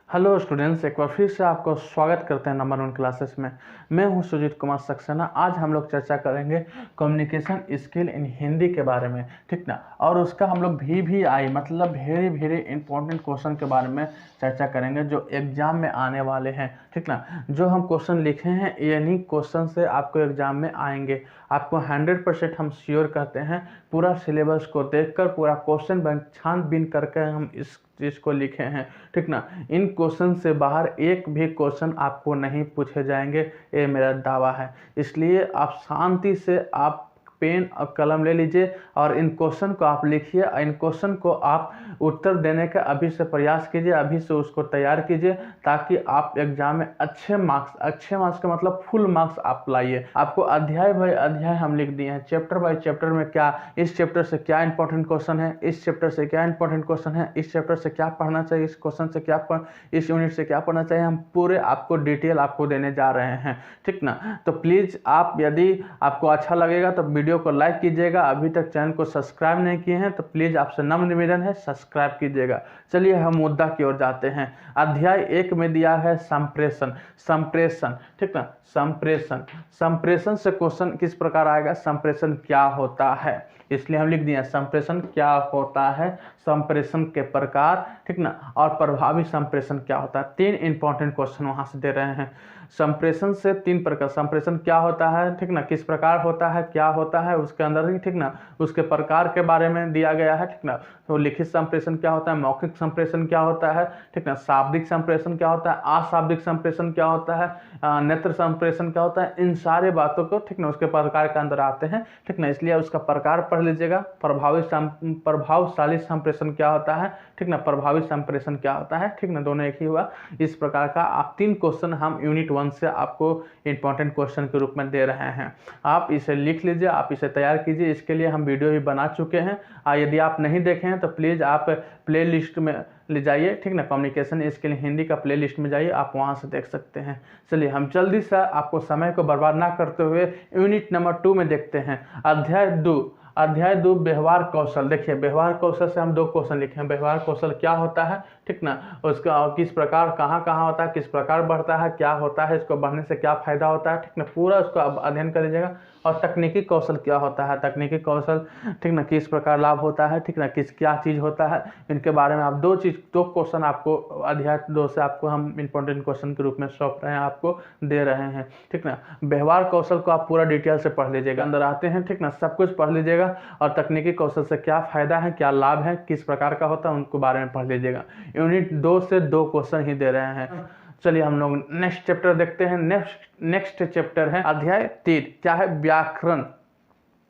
Hello students, एक बार फिर से आपको स्वागत करते हैं नंबर 1 क्लासेस में। मैं हूं सुजीत कुमार सक्सेना। आज हम लोग चर्चा करेंगे कम्युनिकेशन स्किल इन हिंदी के बारे में, ठीक ना। और उसका हम लोग VVI मतलब वेरी वेरी इंपॉर्टेंट क्वेश्चन के बारे में चर्चा करेंगे जो एग्जाम में आने वाले हैं, ठीक ना। जो हम क्वेश्चन लिखे हैं यानी क्वेश्चन से आपको एग्जाम में आएंगे। आपको 100% हम श्योर करते हैं। पूरा सिलेबस को देखकर पूरा क्वेश्चन छानबीन करके हम इस चीज़ को लिखे हैं, ठीक ना। इन क्वेश्चन से बाहर एक भी क्वेश्चन आपको नहीं पूछे जाएंगे, ये मेरा दावा है। इसलिए आप शांति से आप पेन और कलम ले लीजिए और इन क्वेश्चन को आप लिखिए। इन क्वेश्चन को आप उत्तर देने का अभी से प्रयास कीजिए, अभी से उसको तैयार कीजिए, ताकि आप एग्जाम में अच्छे मार्क्स का मतलब फुल मार्क्स आप लाइए। आपको अध्याय बाय अध्याय हम लिख दिए हैं, चैप्टर बाय चैप्टर में क्या, इस चैप्टर से क्या इंपॉर्टेंट क्वेश्चन है, इस चैप्टर से क्या इंपॉर्टेंट क्वेश्चन है, इस चैप्टर से क्या पढ़ना चाहिए, इस क्वेश्चन से क्या इस यूनिट से क्या पढ़ना चाहिए। हम पूरे आपको डिटेल आपको देने जा रहे हैं, ठीक ना। तो प्लीज़ आप, यदि आपको अच्छा लगेगा तो वीडियो को लाइक कीजिएगा। अभी तक चैनल को सब्सक्राइब नहीं किए हैं तो प्लीज़ आपसे नम्र निवेदन है, सब्सक्राइब कीजिएगा। चलिए हम मुद्दा की ओर जाते हैं। अध्याय 1 में दिया है संप्रेषण, ठीक ना। संप्रेषण से क्वेश्चन किस प्रकार आएगा, संप्रेषण क्या होता है, इसलिए हम लिख दिए संप्रेषण क्या होता है, संप्रेषण के प्रकार, ठीक ना। और प्रभावी संप्रेषण क्या होता है। 3 इंपॉर्टेंट क्वेश्चन वहां से दे रहे हैं। संप्रेषण से 3 प्रकार, संप्रेषण क्या होता है, ठीक ना, किस प्रकार होता है, क्या होता है उसके अंदर ही, ठीक ना। उसके प्रकार के बारे में दिया गया है, ठीक ना। तो लिखित संप्रेषण क्या होता है, मौखिक संप्रेषण क्या होता है, ठीक ना, शाब्दिक संप्रेषण क्या होता है, अशाब्दिक संप्रेषण क्या होता है, नेत्र संप्रेषण क्या होता है। इन सारे बातों को, ठीक ना, उसके प्रकार के अंदर आते हैं, ठीक ना। इसलिए उसका प्रकार पढ़ लीजिएगा। प्रभावशाली संप्रेषण क्या होता है, ठीक ना, प्रभावी संप्रेषण क्या होता है, ठीक ना, दोनों एक ही हुआ। इस प्रकार का आप 3 क्वेश्चन हम यूनिट 1 से आपको इंपॉर्टेंट क्वेश्चन के रूप में दे रहे हैं। आप इसे लिख लीजिए, आप इसे तैयार कीजिए। इसके लिए हम वीडियो भी बना चुके हैं। यदि आप नहीं देखे हैं तो प्लीज़ आप प्ले लिस्ट में ले जाइए, ठीक ना। कम्युनिकेशन स्किल हिंदी का प्ले लिस्ट में जाइए, आप वहाँ से देख सकते हैं। चलिए हम जल्दी से आपको समय को बर्बाद ना करते हुए यूनिट नंबर 2 में देखते हैं। अध्याय 2 व्यवहार कौशल। देखिए, व्यवहार कौशल से हम 2 क्वेश्चन लिखे हैं। व्यवहार कौशल क्या होता है, ठीक ना, उसका किस प्रकार कहाँ कहाँ होता है, किस प्रकार बढ़ता है, क्या होता है, इसको बढ़ने से क्या फायदा होता है, ठीक ना, पूरा उसको अब अध्ययन कर लीजिएगा। और तकनीकी कौशल क्या होता है, तकनीकी कौशल, ठीक ना, किस प्रकार लाभ होता है, ठीक ना, क्या चीज़ होता है, इनके बारे में आप 2 क्वेश्चन आपको अध्याय 2 से आपको हम इंपॉर्टेंट क्वेश्चन के रूप में सौंप रहे हैं, आपको दे रहे हैं, ठीक ना। व्यवहार कौशल को आप पूरा डिटेल से पढ़ लीजिएगा, अंदर आते हैं, ठीक ना, सब कुछ पढ़ लीजिएगा। और तकनीकी कौशल से क्या फायदा है, क्या लाभ है, किस प्रकार का होता है, उनको बारे में पढ़ लीजिएगा। यूनिट 2 से 2 क्वेश्चन ही दे रहे हैं। चलिए हम लोग नेक्स्ट चैप्टर देखते हैं। नेक्स्ट चैप्टर है अध्याय 3। क्या है, व्याकरण।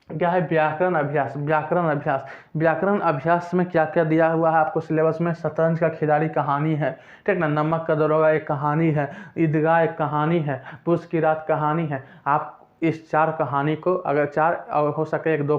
क्या है, व्याकरण अभ्यास। व्याकरण अभ्यास में क्या क्या दिया हुआ है आपको सिलेबस में। शतरंज का खिलाड़ी कहानी है, ठीक ना। नमक का दरोगा एक कहानी है। ईदगाह एक कहानी है। पूस की रात कहानी है। आप इस 4 कहानी को, अगर 4 हो सके 1-2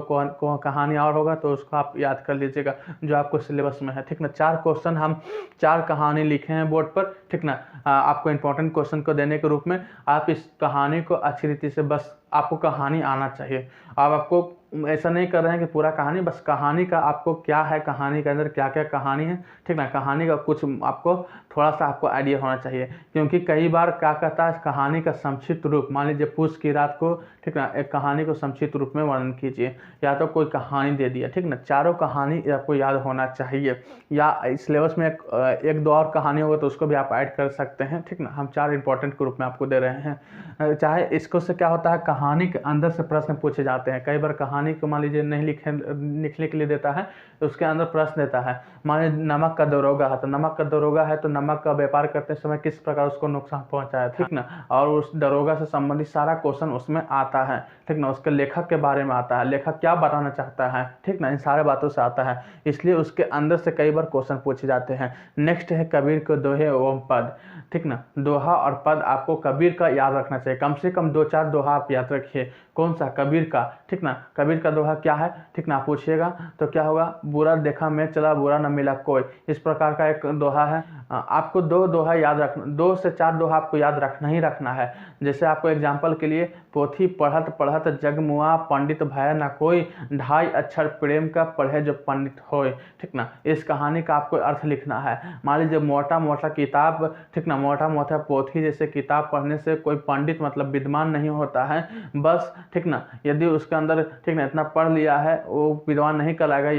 कहानी और होगा तो उसको आप याद कर लीजिएगा जो आपको सिलेबस में है, ठीक ना। 4 क्वेश्चन हम 4 कहानी लिखे हैं बोर्ड पर, ठीक ना। आपको इंपॉर्टेंट क्वेश्चन को देने के रूप में आप इस कहानी को अच्छी रीति से, बस आपको कहानी आना चाहिए। अब आपको ऐसा नहीं कर रहे हैं कि पूरा कहानी, बस कहानी का आपको क्या है, कहानी के अंदर क्या क्या कहानी है, ठीक ना। कहानी का कुछ आपको थोड़ा सा आपको आइडिया होना चाहिए, क्योंकि कई बार क्या कहता है कहानी का संक्षिप्त रूप, मान लीजिए पूस की रात को, ठीक ना, एक कहानी को संक्षिप्त रूप में वर्णन कीजिए, या तो कोई कहानी दे दिया, ठीक ना। चारों कहानी आपको याद होना चाहिए, या सिलेबस में एक 2 और कहानी होगा तो उसको भी आप ऐड कर सकते हैं, ठीक ना। हम 4 इंपॉर्टेंट के रूप में आपको दे रहे हैं। चाहे इसको से क्या होता है, कहानी के अंदर से प्रश्न पूछे जाते हैं। कई बार कहानी को मान लीजिए नहीं लिखने के लिए देता है तो उसके अंदर प्रश्न देता है। मान लीजिए नमक का दरोगा है, तो नमक का दरोगा है तो नमक का व्यापार करते समय किस प्रकार उसको नुकसान पहुंचाया, ठीक ना। और उस दरोगा से संबंधित सारा क्वेश्चन उसमें आता है, ठीक ना। उसके लेखक के बारे में आता है, लेखक क्या बताना चाहता है, ठीक ना, इन सारे बातों से आता है। इसलिए उसके अंदर से कई बार क्वेश्चन पूछे जाते हैं। नेक्स्ट है कबीर के दोहे एवं पद, ठीक ना। दोहा और पद आपको कबीर का याद रखना चाहिए, कम से कम 2-4 दोहा आप याद रखिए। कौन सा, कबीर का, ठीक ना। कबीर का दोहा क्या है, ठीक ना, पूछिएगा तो क्या होगा, बुरा देखा मैं चला बुरा न मिला कोई। इस प्रकार का एक दोहा है। आपको 2 दोहा याद रखना, 2 से 4 दोहा आपको याद रखना ही रखना है। जैसे आपको एग्जाम्पल के लिए, पोथी पढ़त पढ़त जग मुआ पंडित भय न कोई, 2.5 अक्षर प्रेम का पढ़े जो पंडित होए, ठीक ना। इस कहानी का आपको अर्थ लिखना है। मान लीजिए मोटा मोटा किताब, ठीक ना, मोटा मोटा पोथी जैसे किताब पढ़ने से कोई पंडित मतलब विद्वान नहीं होता है, बस, ठीक ना। यदि उसके अंदर, ठीक ना, इतना पढ़ लिया है वो विद्वान नहीं कहलाएगा।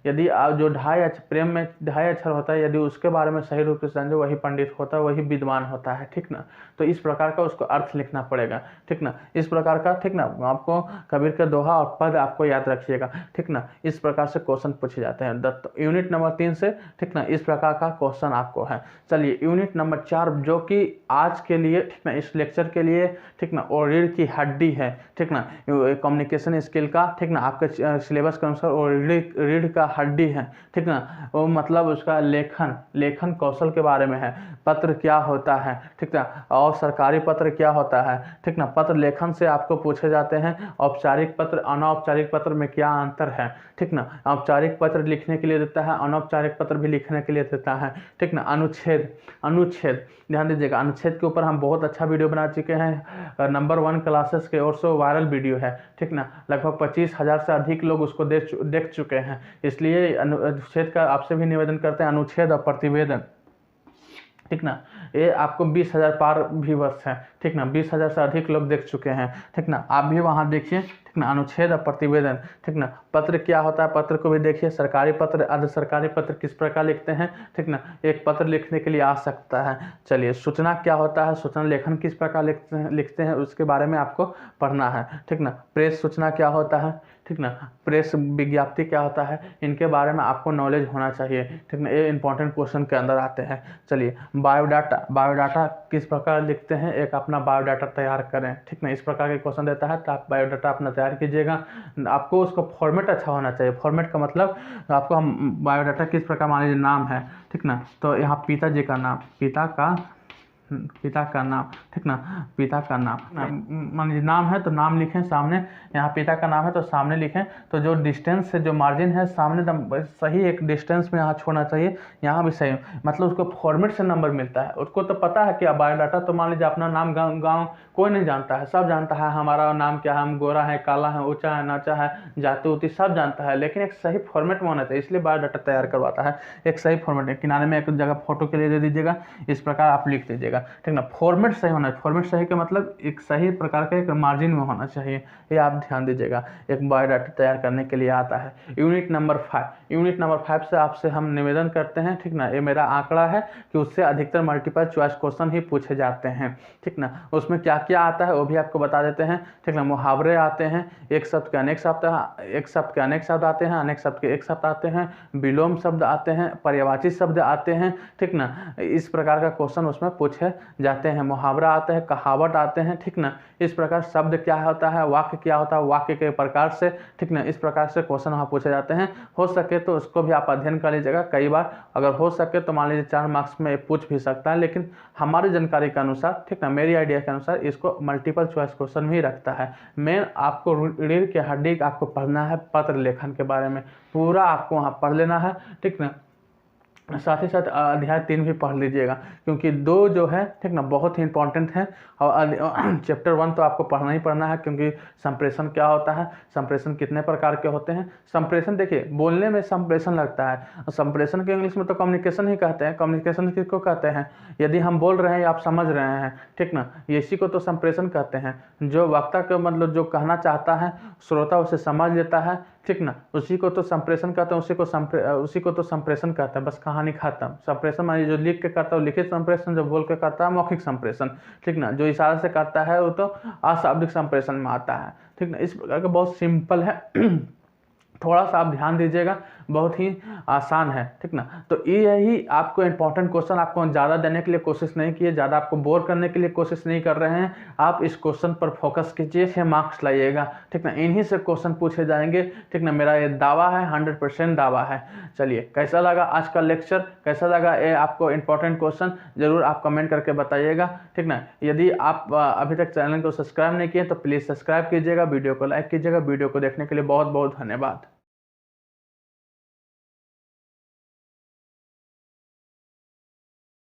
यदि आप जो 2.5 अक्षर प्रेम में 2.5 अक्षर होता है, यदि उसके बारे में सही रूप से समझो, वही पंडित होता है, वही विद्वान होता है, ठीक ना। तो इस प्रकार का उसको अर्थ लिखना पड़ेगा, ठीक ना। इस प्रकार का, ठीक ना, आपको कबीर का दोहा और पद आपको याद रखिएगा, ठीक ना। इस प्रकार से क्वेश्चन पूछे जाते हैं यूनिट नंबर 3 से, ठीक ना। इस प्रकार का क्वेश्चन आपको है। चलिए यूनिट नंबर 4, जो कि आज के लिए, ठीक ना, इस लेक्चर के लिए, ठीक ना, और रीढ़ की हड्डी है, ठीक ना, कम्युनिकेशन स्किल का, ठीक ना, आपके सिलेबस के अनुसार और रीढ़ का हड्डी है, ठीक ना। वो मतलब उसका लेखन कौशल के बारे में है। पत्र क्या होता है, ठीक ना, और सरकारी पत्र क्या होता है, ठीक ना। पत्र लेखन से आपको पूछे जाते हैं। औपचारिक पत्र अनौपचारिक पत्र में क्या अंतर है, ठीक ना। औपचारिक पत्र लिखने के लिए देता है, अनौपचारिक पत्र भी लिखने के लिए देता है, ठीक ना। अनुच्छेद ध्यान दीजिएगा, अनुच्छेद के ऊपर हम बहुत अच्छा वीडियो बना चुके हैं, नंबर 1 क्लासेस के, और सो वायरल वीडियो है, ठीक ना। लगभग 25,000 से अधिक लोग उसको देख चुके हैं। इसलिए अनुच्छेद का आपसे भी निवेदन करते हैं, अनुच्छेद और प्रतिवेदन, ठीक ना। ये आपको 20,000 पार व्यूअर्स हैं, ठीक ना, 20,000 से अधिक लोग देख चुके हैं, ठीक ना। आप भी वहाँ देखिए, ठीक ना। अनुच्छेद और प्रतिवेदन, ठीक ना। पत्र क्या होता है, पत्र को भी देखिए। सरकारी पत्र, अर्ध सरकारी पत्र किस प्रकार लिखते हैं, ठीक ना। एक पत्र लिखने के लिए आ सकता है। चलिए, सूचना क्या होता है, सूचना लेखन किस प्रकार लिखते हैं उसके बारे में आपको पढ़ना है, ठीक ना। प्रेस सूचना क्या होता है, ठीक ना। प्रेस विज्ञप्ति क्या होता है, इनके बारे में आपको नॉलेज होना चाहिए, ठीक ना। ये इंपॉर्टेंट क्वेश्चन के अंदर आते हैं। चलिए, बायोडाटा किस प्रकार लिखते हैं, एक अपना बायोडाटा तैयार करें, ठीक ना। इस प्रकार के क्वेश्चन देता है तो आप बायोडाटा अपना तैयार कीजिएगा। आपको उसका फॉर्मेट अच्छा होना चाहिए। फॉर्मेट का मतलब आपको, हम बायोडाटा किस प्रकार, मान लीजिए नाम है, ठीक ना, तो यहाँ पिताजी का नाम, पिता का नाम, ठीक ना, पिता का नाम, मान लीजिए नाम है तो नाम लिखें सामने, यहाँ पिता का नाम है तो सामने लिखें। तो जो डिस्टेंस है, जो मार्जिन है सामने सही एक डिस्टेंस में यहाँ छोड़ना चाहिए, यहाँ भी सही, मतलब उसको फॉर्मेट से नंबर मिलता है। उसको तो पता है क्या बायोडाटा, तो मान लीजिए अपना नाम गाँव कोई नहीं जानता है, सब जानता है हमारा नाम क्या है, हम गोरा है, काला है, ऊँचा है, नाचा है, जाति उति सब जानता है, लेकिन एक सही फॉर्मेट में होना चाहिए। इसलिए बायोडाटा तैयार करवाता है, एक सही फॉर्मेट है। किनारे में एक जगह फोटो के लिए दे दीजिएगा, इस प्रकार आप लिख दीजिएगा, ठीक ना। फॉर्मेट सही होना है। फॉर्मेट सही का मतलब एक सही प्रकार का एक मार्जिन में होना चाहिए, ये आप ध्यान दीजिएगा। एक बायोडाटा तैयार करने के लिए आता है। यूनिट नंबर 5 से आपसे हम निवेदन करते हैं, ठीक ना। ये मेरा आंकड़ा है कि उससे अधिकतर मल्टीपल चॉइस क्वेश्चन ही पूछे जाते हैं, ठीक ना। उसमें क्या क्या आता है वो भी आपको बता देते हैं, ठीक ना। मुहावरे आते हैं, एक शब्द के अनेक शब्द आते हैं, अनेक शब्द के एक शब्द आते हैं, विलोम शब्द आते हैं, पर्यायवाची शब्द आते हैं, ठीक ना। इस प्रकार का क्वेश्चन उसमें पूछे जाते हैं। मुहावरा आते हैं, कहावत आते हैं, ठीक ना। इस प्रकार शब्द क्या होता है, वाक्य क्या होता है, वाक्य के प्रकार से, ठीक ना। इस प्रकार से क्वेश्चन वहाँ पूछे जाते हैं। हो सके तो उसको भी आप अध्ययन कर लीजिएगा। कई बार अगर हो सके तो मान लीजिए 4 मार्क्स में पूछ भी सकता है, लेकिन हमारी जानकारी के अनुसार, ठीक ना, मेरी आइडिया के अनुसार इसको मल्टीपल चॉइस क्वेश्चन भी रखता है। मेन आपको रीढ़ की हड्डी आपको पढ़ना है, पत्र लेखन के बारे में पूरा आपको वहाँ पढ़ लेना है, ठीक ना। साथ ही साथ अध्याय 3 भी पढ़ लीजिएगा, क्योंकि 2 जो है, ठीक ना, बहुत ही इंपॉर्टेंट है। और चैप्टर 1 तो आपको पढ़ना ही पढ़ना है, क्योंकि संप्रेषण क्या होता है, संप्रेषण कितने प्रकार के होते हैं। संप्रेषण देखिए, बोलने में संप्रेषण लगता है, संप्रेषण के इंग्लिश में तो कम्युनिकेशन ही कहते हैं। कम्युनिकेशन किसको कहते हैं, यदि हम बोल रहे हैं आप समझ रहे हैं, ठीक ना, इसी को तो संप्रेषण कहते हैं। जो वक्ता का मतलब जो कहना चाहता है, श्रोता उसे समझ लेता है, ठीक ना, उसी को तो संप्रेषण कहते हैं, उसी को तो संप्रेषण कहते हैं। बस कहानी खत्म। संप्रेषण मानिए जो लिख के करता है वो लिखित संप्रेषण, जो बोल के करता है मौखिक संप्रेषण, ठीक ना। जो इशारे से करता है वो तो अशाब्दिक संप्रेषण में आता है, ठीक ना। इस प्रकार का बहुत सिंपल है। थोड़ा सा आप ध्यान दीजिएगा, बहुत ही आसान है, ठीक ना। तो यही आपको इंपॉर्टेंट क्वेश्चन आपको ज़्यादा देने के लिए कोशिश नहीं किए, ज़्यादा आपको बोर करने के लिए कोशिश नहीं कर रहे हैं। आप इस क्वेश्चन पर फोकस कीजिए, 6 मार्क्स लाइएगा, ठीक ना। इन्हीं से क्वेश्चन पूछे जाएंगे, ठीक ना। मेरा ये दावा है, 100% दावा है। चलिए, कैसा लगा आज का लेक्चर, कैसा लगा ये आपको इंपॉर्टेंट क्वेश्चन, जरूर आप कमेंट करके बताइएगा, ठीक ना। यदि आप अभी तक चैनल को सब्सक्राइब नहीं किए तो प्लीज़ सब्सक्राइब कीजिएगा, वीडियो को लाइक कीजिएगा। वीडियो को देखने के लिए बहुत बहुत धन्यवाद।